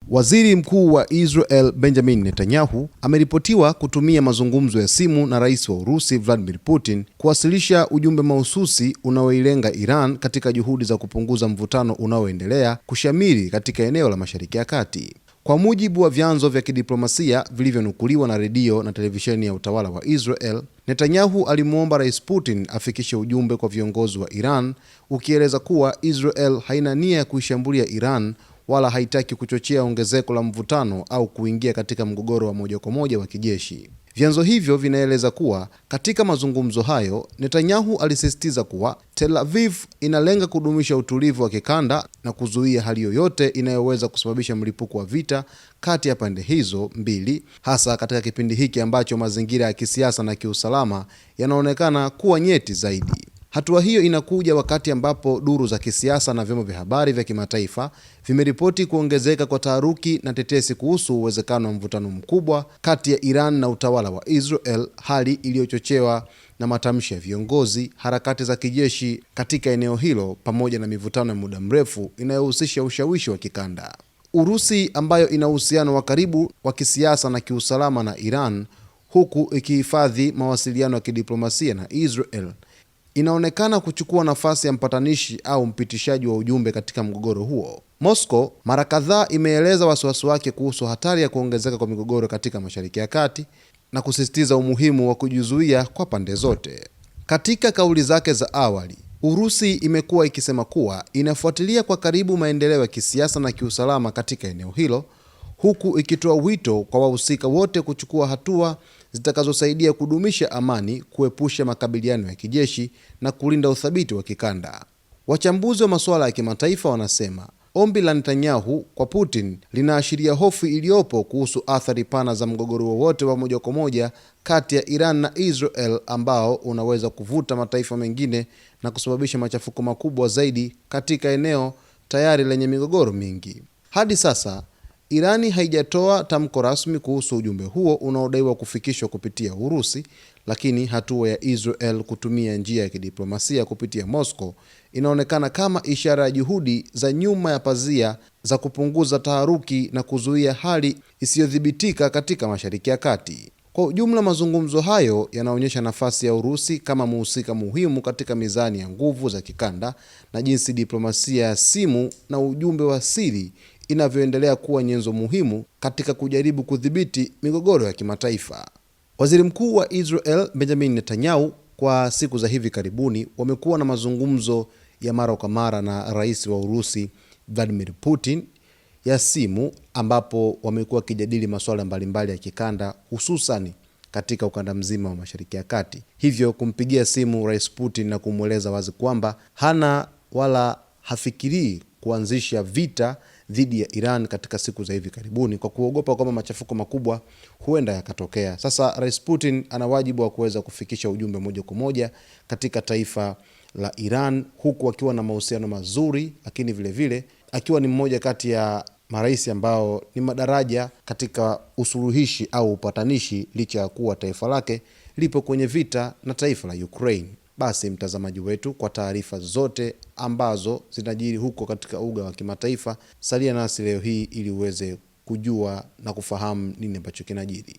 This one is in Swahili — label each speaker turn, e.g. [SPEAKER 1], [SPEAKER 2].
[SPEAKER 1] Waziri Mkuu wa Israel Benjamin Netanyahu ameripotiwa kutumia mazungumzo ya simu na Rais wa Urusi Vladimir Putin kuwasilisha ujumbe mahususi unaoilenga Iran katika juhudi za kupunguza mvutano unaoendelea kushamiri katika eneo la Mashariki ya Kati. Kwa mujibu wa vyanzo vya kidiplomasia vilivyonukuliwa na redio na televisheni ya utawala wa Israel, Netanyahu alimwomba Rais Putin afikishe ujumbe kwa viongozi wa Iran ukieleza kuwa Israel haina nia ya kuishambulia Iran wala haitaki kuchochea ongezeko la mvutano au kuingia katika mgogoro wa moja kwa moja wa kijeshi. Vyanzo hivyo vinaeleza kuwa katika mazungumzo hayo, Netanyahu alisisitiza kuwa Tel Aviv inalenga kudumisha utulivu wa kikanda na kuzuia hali yoyote inayoweza kusababisha mlipuko wa vita kati ya pande hizo mbili, hasa katika kipindi hiki ambacho mazingira ya kisiasa na kiusalama yanaonekana kuwa nyeti zaidi. Hatua hiyo inakuja wakati ambapo duru za kisiasa na vyombo vya habari vya kimataifa vimeripoti kuongezeka kwa taharuki na tetesi kuhusu uwezekano wa mvutano mkubwa kati ya Iran na utawala wa Israel, hali iliyochochewa na matamshi ya viongozi, harakati za kijeshi katika eneo hilo, pamoja na mivutano ya muda mrefu inayohusisha ushawishi wa kikanda. Urusi, ambayo ina uhusiano wa karibu wa kisiasa na kiusalama na Iran, huku ikihifadhi mawasiliano ya kidiplomasia na Israel, inaonekana kuchukua nafasi ya mpatanishi au mpitishaji wa ujumbe katika mgogoro huo. Moscow mara kadhaa imeeleza wasiwasi wake kuhusu hatari ya kuongezeka kwa migogoro katika Mashariki ya Kati na kusisitiza umuhimu wa kujizuia kwa pande zote. Katika kauli zake za awali, Urusi imekuwa ikisema kuwa inafuatilia kwa karibu maendeleo ya kisiasa na kiusalama katika eneo hilo, huku ikitoa wito kwa wahusika wote kuchukua hatua zitakazosaidia kudumisha amani, kuepusha makabiliano ya kijeshi na kulinda uthabiti wa kikanda. Wachambuzi wa masuala ya kimataifa wanasema ombi la Netanyahu kwa Putin linaashiria hofu iliyopo kuhusu athari pana za mgogoro wowote wa moja kwa moja kati ya Iran na Israel, ambao unaweza kuvuta mataifa mengine na kusababisha machafuko makubwa zaidi katika eneo tayari lenye migogoro mingi. Hadi sasa Irani haijatoa tamko rasmi kuhusu ujumbe huo unaodaiwa kufikishwa kupitia Urusi, lakini hatua ya Israel kutumia njia ya kidiplomasia kupitia Moscow inaonekana kama ishara ya juhudi za nyuma ya pazia za kupunguza taharuki na kuzuia hali isiyodhibitika katika Mashariki ya Kati. Kwa ujumla, mazungumzo hayo yanaonyesha nafasi ya Urusi kama mhusika muhimu katika mizani ya nguvu za kikanda na jinsi diplomasia ya simu na ujumbe wa siri inavyoendelea kuwa nyenzo muhimu katika kujaribu kudhibiti migogoro ya kimataifa. Waziri Mkuu wa Israel Benjamin Netanyahu kwa siku za hivi karibuni wamekuwa na mazungumzo ya mara kwa mara na Rais wa Urusi Vladimir Putin ya simu, ambapo wamekuwa wakijadili masuala mbalimbali ya kikanda, hususan katika ukanda mzima wa Mashariki ya Kati. Hivyo kumpigia simu Rais Putin na kumweleza wazi kwamba hana wala hafikirii kuanzisha vita dhidi ya Iran katika siku za hivi karibuni, kwa kuogopa kwamba machafuko makubwa huenda yakatokea. Sasa Rais Putin ana wajibu wa kuweza kufikisha ujumbe moja kwa moja katika taifa la Iran, huku akiwa na mahusiano mazuri, lakini vile vile akiwa ni mmoja kati ya marais ambao ni madaraja katika usuluhishi au upatanishi, licha ya kuwa taifa lake lipo kwenye vita na taifa la Ukraine. Basi mtazamaji wetu, kwa taarifa zote ambazo zinajiri huko katika uga wa kimataifa, salia nasi leo hii ili uweze kujua na kufahamu nini ambacho kinajiri.